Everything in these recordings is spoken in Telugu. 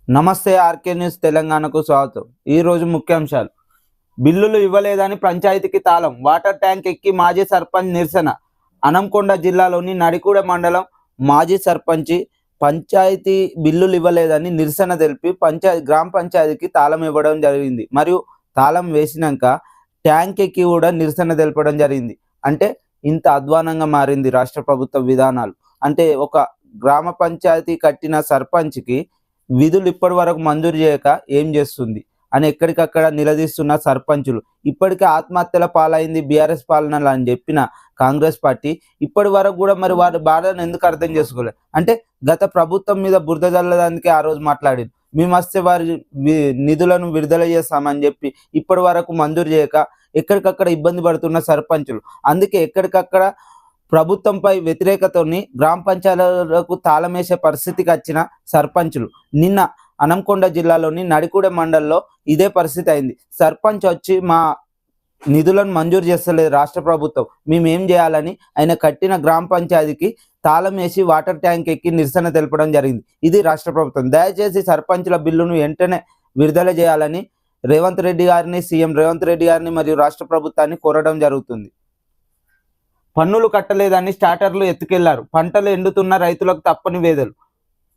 నమస్తే ఆర్కే న్యూస్ తెలంగాణకు స్వాగతం. ఈరోజు ముఖ్యాంశాలు. బిల్లులు ఇవ్వలేదని పంచాయతీకి తాళం, వాటర్ ట్యాంక్ ఎక్కి మాజీ సర్పంచ్ నిరసన. హన్మకొండ జిల్లాలోని నడికూడ మండలం మాజీ సర్పంచి పంచాయతీ బిల్లులు ఇవ్వలేదని నిరసన తెలిపి గ్రామ పంచాయతీకి తాళం ఇవ్వడం జరిగింది. మరియు తాళం వేసినాక ట్యాంక్ ఎక్కి కూడా నిరసన తెలపడం జరిగింది. అంటే ఇంత అధ్వానంగా మారింది రాష్ట్ర ప్రభుత్వ విధానాలు. అంటే ఒక గ్రామ పంచాయతీ కట్టిన సర్పంచ్కి విధులు ఇప్పటి వరకు మంజూరు చేయక ఏం చేస్తుంది అని ఎక్కడికక్కడ నిలదీస్తున్న సర్పంచులు. ఇప్పటికే ఆత్మహత్యల పాలైంది బీఆర్ఎస్ పాలనలు అని చెప్పిన కాంగ్రెస్ పార్టీ ఇప్పటి వరకు కూడా మరి వారి బాధను ఎందుకు అర్థం చేసుకోలేదు? అంటే గత ప్రభుత్వం మీద బురద జల్లడానికి ఆ రోజు మాట్లాడింది. మేము వస్తే వారి నిధులను విడుదల చేస్తామని చెప్పి ఇప్పటి వరకు మంజూరు చేయక ఎక్కడికక్కడ ఇబ్బంది పడుతున్న సర్పంచులు. అందుకే ఎక్కడికక్కడ ప్రభుత్వంపై వ్యతిరేకతని గ్రామ పంచాయతీలకు తాళమేసే పరిస్థితికి వచ్చిన సర్పంచులు. నిన్న హన్మకొండ జిల్లాలోని నడికూడ మండలంలో ఇదే పరిస్థితి అయింది. సర్పంచ్ వచ్చి మా నిధులను మంజూరు చేస్తలేదు రాష్ట్ర ప్రభుత్వం, మేమేం చేయాలని ఆయన కట్టిన గ్రామ పంచాయతీకి తాళం వేసి వాటర్ ట్యాంక్ ఎక్కి నిరసన తెలపడం జరిగింది. ఇది రాష్ట్ర ప్రభుత్వం. దయచేసి సర్పంచుల బిల్లును వెంటనే విడుదల చేయాలని రేవంత్ రెడ్డి గారిని, సీఎం రేవంత్ రెడ్డి గారిని మరియు రాష్ట్ర ప్రభుత్వాన్ని కోరడం జరుగుతుంది. పన్నులు కట్టలేదని స్టార్టర్లు ఎత్తుకెళ్లారు. పంటలు ఎండుతున్న రైతులకు తప్పని వేదలు.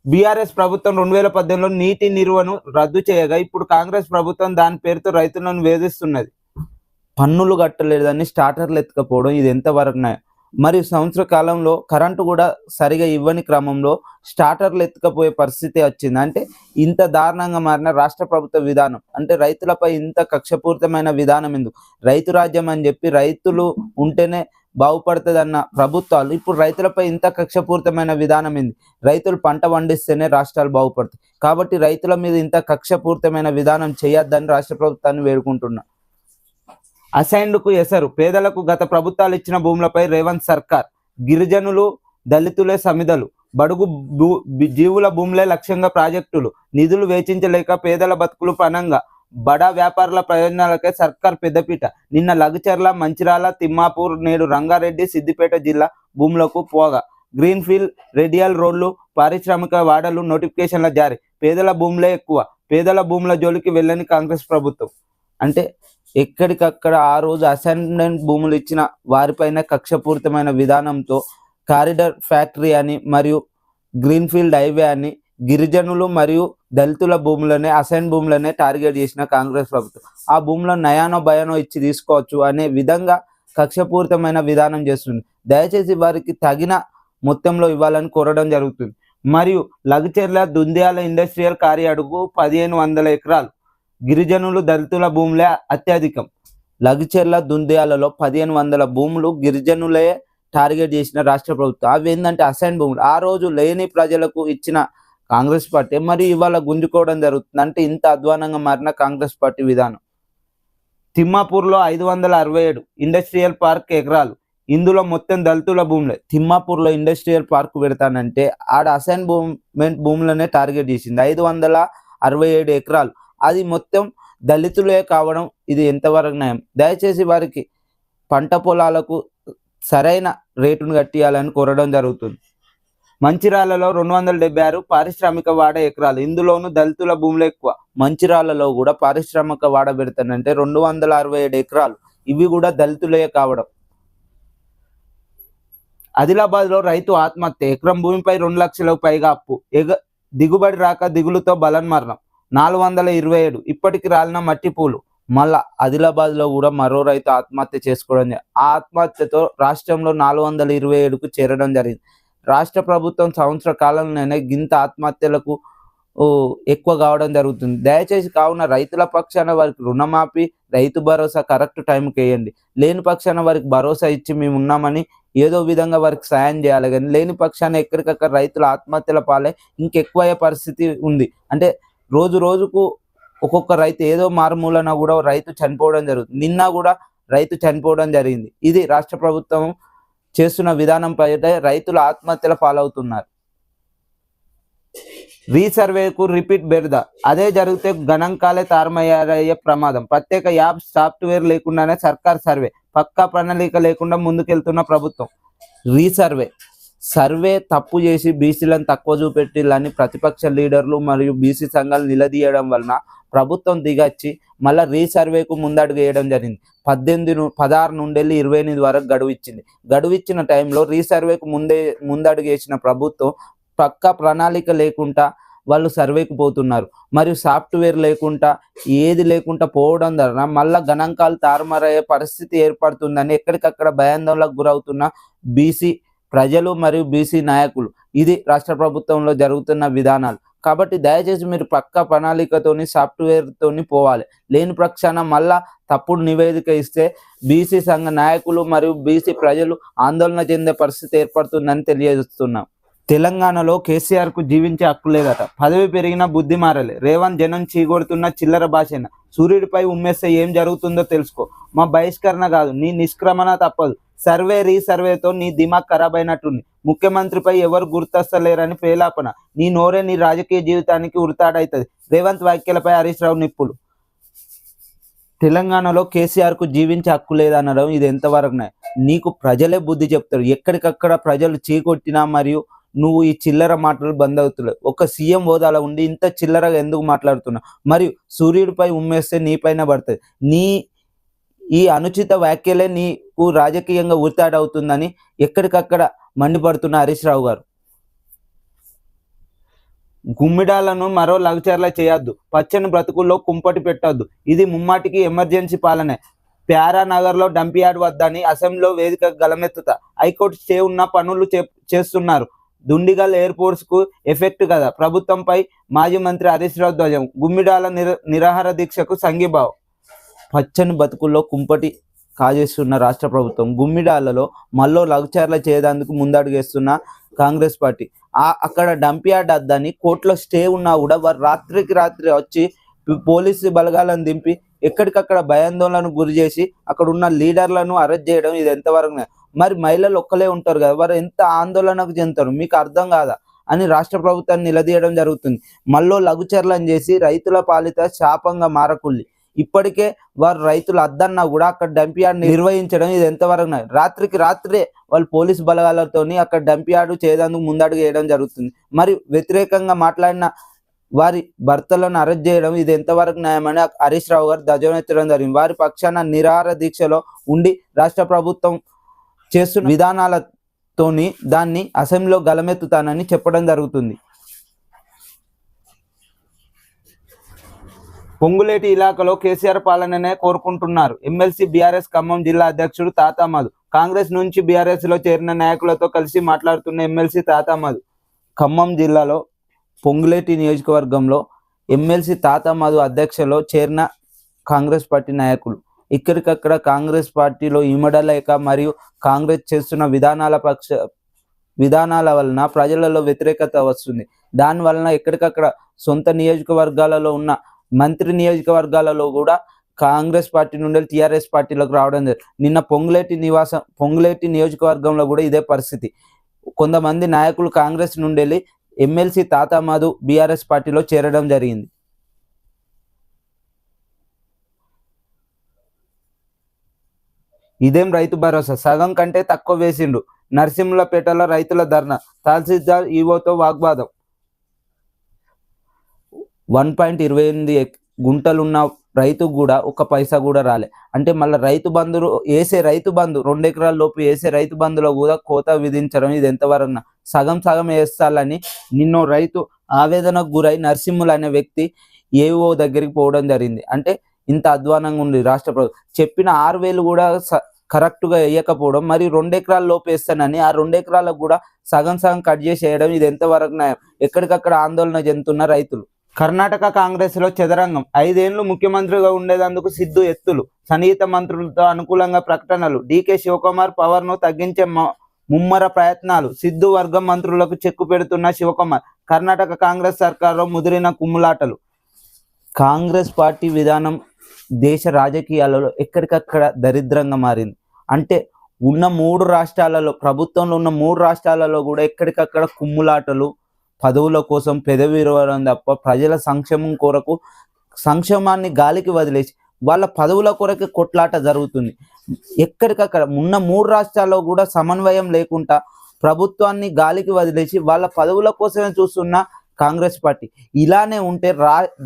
బీఆర్ఎస్ ప్రభుత్వం 2018లో నీటి నిల్వను రద్దు చేయగా ఇప్పుడు కాంగ్రెస్ ప్రభుత్వం దాని పేరుతో రైతులను వేధిస్తున్నది. పన్నులు కట్టలేదని స్టార్టర్లు ఎత్తుకపోవడం ఇది ఎంతవరకు న్యాయం? మరియు సంవత్సర కాలంలో కరెంటు కూడా సరిగా ఇవ్వని క్రమంలో స్టార్టర్లు ఎత్తుకపోయే పరిస్థితి వచ్చింది. అంటే ఇంత దారుణంగా మారిన రాష్ట్ర ప్రభుత్వ విధానం. అంటే రైతులపై ఇంత కక్షపూరితమైన విధానం ఎందుకు? రైతు రాజ్యం అని చెప్పి రైతులు ఉంటేనే బాగుపడుతుందన్న ప్రభుత్వాలు ఇప్పుడు రైతులపై ఇంత కక్షపూరితమైన విధానం ఏంది? రైతులు పంట పండిస్తేనే రాష్ట్రాలు బాగుపడతాయి. కాబట్టి రైతుల మీద ఇంత కక్షపూరితమైన విధానం చేయొద్దని రాష్ట్ర ప్రభుత్వాన్ని వేడుకుంటున్నా. అసైన్డ్కు ఎసరు. పేదలకు గత ప్రభుత్వాలు ఇచ్చిన భూములపై రేవంత్ సర్కార్. గిరిజనులు దళితులే సమిధలు. బడుగు జీవుల భూములే లక్ష్యంగా ప్రాజెక్టులు. నిధులు వేచించలేక పేదల బతుకులు పనంగా. బడా వ్యాపారుల ప్రయోజనాలకే సర్కార్ పెద్దపీట. నిన్న లగచర్ల, మంచిరాల, తిమ్మాపూర్, నేడు రంగారెడ్డి, సిద్దిపేట జిల్లా భూములకు పోగా. గ్రీన్ఫీల్డ్, రేడియల్ రోడ్లు, పారిశ్రామిక వాడలు నోటిఫికేషన్ల జారీ. పేదల భూములే ఎక్కువ. పేదల భూముల జోలికి వెళ్ళని కాంగ్రెస్ ప్రభుత్వం. అంటే ఎక్కడికక్కడ ఆ రోజు అసైన్మెంట్ భూములు ఇచ్చిన వారిపైన కక్షపూరితమైన విధానంతో కారిడార్ ఫ్యాక్టరీ అని మరియు గ్రీన్ఫీల్డ్ హైవే అని గిరిజనులు మరియు దళితుల భూములనే, అసైన్ భూములనే టార్గెట్ చేసిన కాంగ్రెస్ ప్రభుత్వం ఆ భూములను నయానో భయానో ఇచ్చి తీసుకోవచ్చు అనే విధంగా కక్షపూరితమైన విధానం చేస్తుంది. దయచేసి వారికి తగిన మొత్తంలో ఇవ్వాలని కోరడం జరుగుతుంది. మరియు లగచెర్ల దుంద్యాల ఇండస్ట్రియల్ కార్యాడుకు 1500 ఎకరాలు. గిరిజనులు దళితుల భూములే అత్యధికం. లగచెర్ల దుంద్యాలలో 1500 భూములు గిరిజనులే టార్గెట్ చేసిన రాష్ట్ర ప్రభుత్వం. అవి ఏంటంటే అసైన్ భూములు. ఆ రోజు లేని ప్రజలకు ఇచ్చిన కాంగ్రెస్ పార్టీ మరి ఇవాళ గుంజుకోవడం జరుగుతుంది. అంటే ఇంత అధ్వానంగా మారిన కాంగ్రెస్ పార్టీ విధానం. తిమ్మాపూర్లో 567 ఇండస్ట్రియల్ పార్క్ ఎకరాలు. ఇందులో మొత్తం దళితుల భూములే. తిమ్మాపూర్లో ఇండస్ట్రియల్ పార్క్ పెడతానంటే ఆడ అసైన్మెంట్ భూములనే టార్గెట్ చేసింది. 567 ఎకరాలు. అది మొత్తం దళితులే కావడం ఇది ఎంతవరకు న్యాయం? దయచేసి వారికి పంట పొలాలకు సరైన రేటును కట్టియాలని కోరడం జరుగుతుంది. మంచిరాలలో 276 పారిశ్రామిక వాడ ఎకరాలు. ఇందులోనూ దళితుల భూములు ఎక్కువ. మంచిరాలలో కూడా పారిశ్రామిక వాడ పెడతానంటే 267 ఎకరాలు. ఇవి కూడా దళితులే కావడం. ఆదిలాబాద్లో రైతు ఆత్మహత్య. ఎకరం భూమిపై 2 లక్షలకు పైగా అప్పు. దిగుబడి రాక దిగులుతో బలన్మరణం. 427 ఇప్పటికి రాలిన మట్టి పూలు. మళ్ళా ఆదిలాబాద్లో కూడా మరో రైతు ఆత్మహత్య చేసుకోవడం. ఆ ఆత్మహత్యతో రాష్ట్రంలో 427కు చేరడం జరిగింది. రాష్ట్ర ప్రభుత్వం సంవత్సర కాలంలోనే గింత ఆత్మహత్యలకు ఎక్కువ కావడం జరుగుతుంది. దయచేసి కావున రైతుల పక్షాన వారికి రుణమాఫీ, రైతు భరోసా కరెక్ట్ టైంకి వేయండి. లేని పక్షాన వారికి భరోసా ఇచ్చి మేము ఉన్నామని ఏదో విధంగా వారికి సాయం చేయాలి. కానీ లేని పక్షాన ఎక్కడికక్కడ రైతుల ఆత్మహత్యల పాలే ఇంకెక్కువ అయ్యే పరిస్థితి ఉంది. అంటే రోజు రోజుకు ఒక్కొక్క రైతు ఏదో మారుమూలన కూడా రైతు చనిపోవడం జరుగుతుంది. నిన్న కూడా రైతు చనిపోవడం జరిగింది. ఇది రాష్ట్ర ప్రభుత్వం చేస్తున్న విధానంపై రైతుల ఆత్మహత్యల పాలవుతున్నారు. రీసర్వేకు రిపీట్ బెర్ద. అదే జరిగితే గణాంకాలే తారుమారయ్యే ప్రమాదం. ప్రత్యేక యాప్, సాఫ్ట్వేర్ లేకుండానే సర్కార్ సర్వే. పక్కా ప్రణాళిక లేకుండా ముందుకెళ్తున్న ప్రభుత్వం. రీసర్వే సర్వే తప్పు చేసి బీసీలను తక్కువ చూపెట్టిల్లని ప్రతిపక్ష లీడర్లు మరియు బీసీ సంఘాలు నిలదీయడం వలన ప్రభుత్వం దిగచ్చి మళ్ళీ రీసర్వేకు ముందడుగు వేయడం జరిగింది. 16 నుండి 28 వరకు గడువు ఇచ్చింది. గడువు ఇచ్చిన టైంలో రీసర్వేకు ముందడుగు వేసిన ప్రభుత్వం పక్కా ప్రణాళిక లేకుండా వాళ్ళు సర్వేకు పోతున్నారు. మరియు సాఫ్ట్వేర్ లేకుండా ఏది లేకుండా పోవడం ద్వారా మళ్ళీ గణాంకాలు తారుమారయ్యే పరిస్థితి ఏర్పడుతుందని ఎక్కడికక్కడ భయాందోళనకు గురవుతున్న బీసీ ప్రజలు మరియు బీసీ నాయకులు. ఇది రాష్ట్ర ప్రభుత్వంలో జరుగుతున్న విధానాలు. కాబట్టి దయచేసి మీరు పక్కా ప్రణాళికతోని సాఫ్ట్వేర్తోని పోవాలి. లేని పక్షాన మళ్ళా తప్పుడు నివేదిక ఇస్తే బీసీ సంఘ నాయకులు మరియు బీసీ ప్రజలు ఆందోళన చెందే పరిస్థితి ఏర్పడుతుందని తెలియజేస్తున్నాం. తెలంగాణలో కేసీఆర్కు జీవించే హక్కు లేదట. పదవి పెరిగిన బుద్ధి మారలే. రేవంత్ జనం చీగొడుతున్న చిల్లర భాషన. సూర్యుడిపై ఉమ్మేస్తే ఏం జరుగుతుందో తెలుసుకో. మా బహిష్కరణ కాదు, నీ నిష్క్రమణ తప్పదు. రీసర్వేతో నీ దిమాగ్ ఖరాబ్ అయినట్టుంది. ముఖ్యమంత్రిపై ఎవరు గుర్తొస్తలేరని ప్రేలాపన. నీ నోరే నీ రాజకీయ జీవితానికి ఉరితాడవుతుంది. రేవంత్ వ్యాఖ్యలపై హరీష్ రావు నిప్పులు. తెలంగాణలో కేసీఆర్కు జీవించే హక్కు లేదనడం ఇది ఎంతవరకు నీకు ప్రజలే బుద్ధి చెప్తారు. ఎక్కడికక్కడ ప్రజలు చీకొట్టినా మరియు నువ్వు ఈ చిల్లర మాటలు బంద్ అవుతున్నావు. ఒక సీఎం హోదాలో ఉండి ఇంత చిల్లరగా ఎందుకు మాట్లాడుతున్నావు? మరియు సూర్యుడిపై ఉమ్మేస్తే నీ పైన పడుతుంది. నీ ఈ అనుచిత వ్యాఖ్యలే నీకు రాజకీయంగా ఉరితాడవుతుందని ఎక్కడికక్కడ మండిపడుతున్న హరీష్ రావు గారు. గుమ్మిడాలను మరో లగచర్ల చేయొద్దు. పచ్చని బ్రతుకుల్లో కుంపటి పెట్టొద్దు. ఇది ముమ్మాటికి ఎమర్జెన్సీ పాలనే. ప్యారానగర్లో డంపియార్డ్ వద్దని అసెంబ్లీలో వేదిక గలమెత్తుతా. హైకోర్టు స్టే ఉన్న పనులు చేస్తున్నారు. దుండిగల్ ఎయిర్పోర్ట్స్కు ఎఫెక్ట్ కదా. ప్రభుత్వంపై మాజీ మంత్రి హరీష్ రావు ధ్వజం. గుమ్మిడాల నిరాహార దీక్షకు సంఘీభావం. పచ్చని బతుకుల్లో కుంపటి కాజేస్తున్న రాష్ట్ర ప్రభుత్వం గుమ్మిడాలలో మళ్ళీ లఘుచార్ల చేయడానికి ముందడుగేస్తున్న కాంగ్రెస్ పార్టీ. అక్కడ డంపియార్డ్ వద్దని కోర్టులో స్టే ఉన్నా కూడా వారు రాత్రికి రాత్రి వచ్చి పోలీసు బలగాలను దింపి ఎక్కడికక్కడ భయాందోళనకు గురి చేసి అక్కడ ఉన్న లీడర్లను అరెస్ట్ చేయడం ఇది ఎంతవరకు? మరి మహిళలు ఒక్కలే ఉంటారు కదా, వారు ఎంత ఆందోళనకు చెందుతారు? మీకు అర్థం కాదా అని రాష్ట్ర ప్రభుత్వాన్ని నిలదీయడం జరుగుతుంది. మళ్ళీ లఘుచర్లను చేసి రైతుల పాలిత శాపంగా మారకుల్లి. ఇప్పటికే వారు రైతులు అద్దన్నా కూడా అక్కడ డంపియార్డ్ నిర్వహించడం ఇది ఎంతవరకు? రాత్రికి రాత్రే వాళ్ళు పోలీసు బలగాలతోని అక్కడ డంపియార్డు చేయడానికి ముందడుగు వేయడం జరుగుతుంది. మరియు వ్యతిరేకంగా మాట్లాడిన వారి భర్తలను అరెస్ట్ చేయడం ఇది ఎంతవరకు న్యాయమని హరీష్ రావు గారు ధ్వజమెత్తడం జరిగింది. వారి పక్షాన నిరాహార దీక్షలో ఉండి రాష్ట్ర ప్రభుత్వం చేస్తున్న విధానాలతోని దాన్ని అసెంబ్లీలో గలమెత్తుతానని చెప్పడం జరుగుతుంది. పొంగులేటి ఇలాకాలో కేసీఆర్ పాలననే కోరుకుంటున్నారు ఎమ్మెల్సీ బీఆర్ఎస్ ఖమ్మం జిల్లా అధ్యక్షుడు తాతా మధు. కాంగ్రెస్ నుంచి బీఆర్ఎస్ లో చేరిన నాయకులతో కలిసి మాట్లాడుతున్న ఎమ్మెల్సీ తాతా మధు. ఖమ్మం జిల్లాలో పొంగులేటి నియోజకవర్గంలో ఎమ్మెల్సీ తాతా మధు అధ్యక్షలో చేరిన కాంగ్రెస్ పార్టీ నాయకులు ఇక్కడికక్కడ కాంగ్రెస్ పార్టీలో ఇమడలేక మరియు కాంగ్రెస్ చేస్తున్న విధానాల వలన ప్రజలలో వ్యతిరేకత వస్తుంది. దాని వలన ఎక్కడికక్కడ సొంత నియోజకవర్గాలలో ఉన్న మంత్రి నియోజకవర్గాలలో కూడా కాంగ్రెస్ పార్టీ నుండి టీఆర్ఎస్ పార్టీలోకి రావడం జరిగింది. నిన్న పొంగులేటి నియోజకవర్గంలో కూడా ఇదే పరిస్థితి. కొంతమంది నాయకులు కాంగ్రెస్ నుండి వెళ్ళి ఎమ్మెల్సీ తాతా మధు బీఆర్ఎస్ పార్టీలో చేరడం జరిగింది. ఇదేం రైతు భరోసా, సగం కంటే తక్కువ వేసిండు. నరసింహులపేటలో రైతుల ధర్నా, తహసీల్దార్ ఈవోతో వాగ్వాదం. 1.28 గుంటలున్న రైతు కూడా ఒక్క పైసా కూడా రాలే. అంటే మళ్ళీ రైతు బంధు 2 ఎకరాల లోపు వేసే రైతు బంధులో కూడా కోత విధించడం ఇది ఎంతవరకు? సగం వేస్తాలని నిన్నో రైతు ఆవేదనకు గురై నరసింహులు అనే వ్యక్తి ఏఓ దగ్గరికి పోవడం జరిగింది. అంటే ఇంత అధ్వానంగా ఉంది రాష్ట్ర ప్రభుత్వం. చెప్పిన 6,000 కూడా కరెక్ట్గా వేయకపోవడం, మరియు 2 ఎకరాల లోపు వేస్తానని ఆ 2 ఎకరాలకు కూడా సగం కట్ చేసి వేయడం ఇది ఎంతవరకు న్యాయం? ఎక్కడికక్కడ ఆందోళన చెందుతున్న రైతులు. కర్ణాటక కాంగ్రెస్ లో చదరంగం. 5 ఏళ్లు ముఖ్యమంత్రిగా ఉండేందుకు సిద్ధు ఎత్తులు, సన్నిహిత మంత్రులతో అనుకూలంగా ప్రకటనలు. డీకే శివకుమార్ పవర్ ను తగ్గించే ముమ్మర ప్రయత్నాలు. సిద్ధు వర్గం మంత్రులకు చెక్కు పెడుతున్న శివకుమార్. కర్ణాటక కాంగ్రెస్ సర్కారులో ముదిరిన కుమ్ములాటలు. కాంగ్రెస్ పార్టీ విధానం దేశ రాజకీయాలలో ఎక్కడికక్కడ దరిద్రంగా మారింది. అంటే ఉన్న 3 రాష్ట్రాలలో, ప్రభుత్వంలో ఉన్న 3 రాష్ట్రాలలో కూడా ఎక్కడికక్కడ కుమ్ములాటలు, పదవుల కోసం పెదవి విరవడం తప్ప ప్రజల సంక్షేమం కొరకు సంక్షేమాన్ని గాలికి వదిలేసి వాళ్ళ పదవుల కొరకు కొట్లాట జరుగుతుంది. ఎక్కడికక్కడ ఉన్న 3 రాష్ట్రాల్లో కూడా సమన్వయం లేకుండా ప్రభుత్వాన్ని గాలికి వదిలేసి వాళ్ళ పదవుల కోసమే చూస్తున్న కాంగ్రెస్ పార్టీ. ఇలానే ఉంటే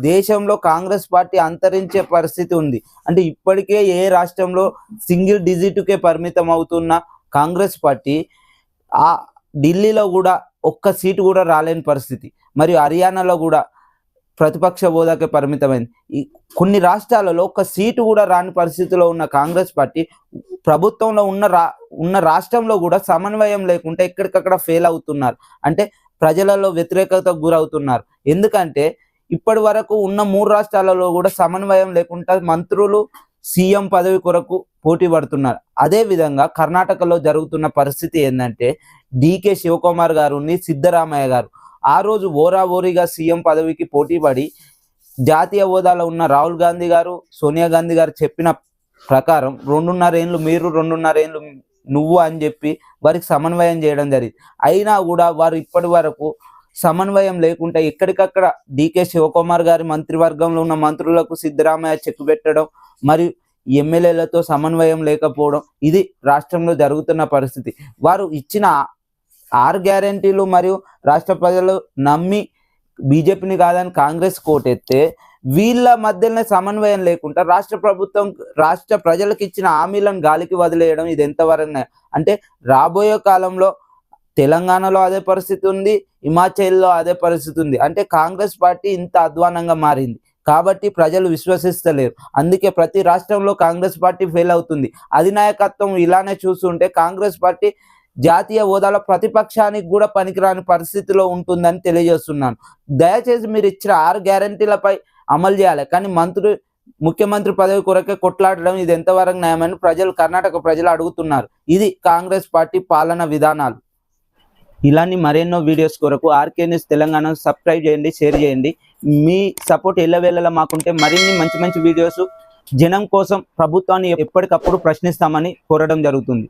దేశంలో కాంగ్రెస్ పార్టీ అంతరించే పరిస్థితి ఉంది. అంటే ఇప్పటికే ఏ రాష్ట్రంలో సింగిల్ డిజిట్కే పరిమితం అవుతున్న కాంగ్రెస్ పార్టీ ఆ ఢిల్లీలో కూడా ఒక్క సీటు కూడా రాలేని పరిస్థితి, మరియు హర్యానాలో కూడా ప్రతిపక్ష హోదాకే పరిమితమైంది. కొన్ని రాష్ట్రాలలో ఒక్క సీటు కూడా రాని పరిస్థితిలో ఉన్న కాంగ్రెస్ పార్టీ ప్రభుత్వంలో ఉన్న రాష్ట్రంలో కూడా సమన్వయం లేకుంటే ఎక్కడికక్కడ ఫెయిల్ అవుతున్నారు. అంటే ప్రజలలో వ్యతిరేకతకు గురవుతున్నారు. ఎందుకంటే ఇప్పటి వరకు ఉన్న 3 రాష్ట్రాలలో కూడా సమన్వయం లేకుండా మంత్రులు సీఎం పదవి కొరకు పోటీ పడుతున్నారు. అదేవిధంగా కర్ణాటకలో జరుగుతున్న పరిస్థితి ఏంటంటే డికే శివకుమార్ గారు, సిద్ధరామయ్య గారు ఆ రోజు ఓరాఓరిగా సీఎం పదవికి పోటీ పడి జాతీయ హోదాలో ఉన్న రాహుల్ గాంధీ గారు, సోనియా గాంధీ గారు చెప్పిన ప్రకారం 2.5 ఏళ్ళు మీరు 2.5 ఏళ్ళు నువ్వు అని చెప్పి వారికి సమన్వయం చేయడం జరిగింది. అయినా కూడా వారు ఇప్పటి వరకు సమన్వయం లేకుండా ఎక్కడికక్కడ డికే శివకుమార్ గారి మంత్రివర్గంలో ఉన్న మంత్రులకు సిద్ధరామయ్య చెక్ పెట్టడం, మరియు ఎమ్మెల్యేలతో సమన్వయం లేకపోవడం, ఇది రాష్ట్రంలో జరుగుతున్న పరిస్థితి. వారు ఇచ్చిన 6 గ్యారెంటీలు మరియు రాష్ట్ర ప్రజలు నమ్మి బీజేపీని కాదని కాంగ్రెస్ కోటెత్తే వీళ్ళ మధ్యలోనే సమన్వయం లేకుండా రాష్ట్ర ప్రజలకు ఇచ్చిన హామీలను గాలికి వదిలేయడం, ఇది ఎంతవరకు అంటే రాబోయే కాలంలో తెలంగాణలో అదే పరిస్థితి ఉంది, హిమాచల్లో అదే పరిస్థితి ఉంది. అంటే కాంగ్రెస్ పార్టీ ఇంత అధ్వానంగా మారింది కాబట్టి ప్రజలు విశ్వసిస్తలేరు. అందుకే ప్రతి రాష్ట్రంలో కాంగ్రెస్ పార్టీ ఫెయిల్ అవుతుంది. అధినాయకత్వం ఇలానే చూస్తుంటే కాంగ్రెస్ పార్టీ జాతీయ హోదాలో ప్రతిపక్షానికి కూడా పనికిరాని పరిస్థితిలో ఉంటుందని తెలియజేస్తున్నాను. దయచేసి మీరు ఇచ్చిన 6 గ్యారెంటీలపై అమలు చేయాలి, కానీ ముఖ్యమంత్రి పదవి కొరకే కొట్లాడడం ఇది ఎంతవరకు న్యాయమని కర్ణాటక ప్రజలు అడుగుతున్నారు. ఇది కాంగ్రెస్ పార్టీ పాలన విధానాలు. ఇలాంటి మరెన్నో వీడియోస్ కొరకు ఆర్కే న్యూస్ తెలంగాణ సబ్స్క్రైబ్ చేయండి, షేర్ చేయండి. మీ సపోర్ట్ ఎల్లవేళలా మాకుంటే మరిన్ని మంచి వీడియోస్ జనం కోసం ప్రభుత్వాన్ని ఎప్పటికప్పుడు ప్రశ్నిస్తామని కోరడం జరుగుతుంది.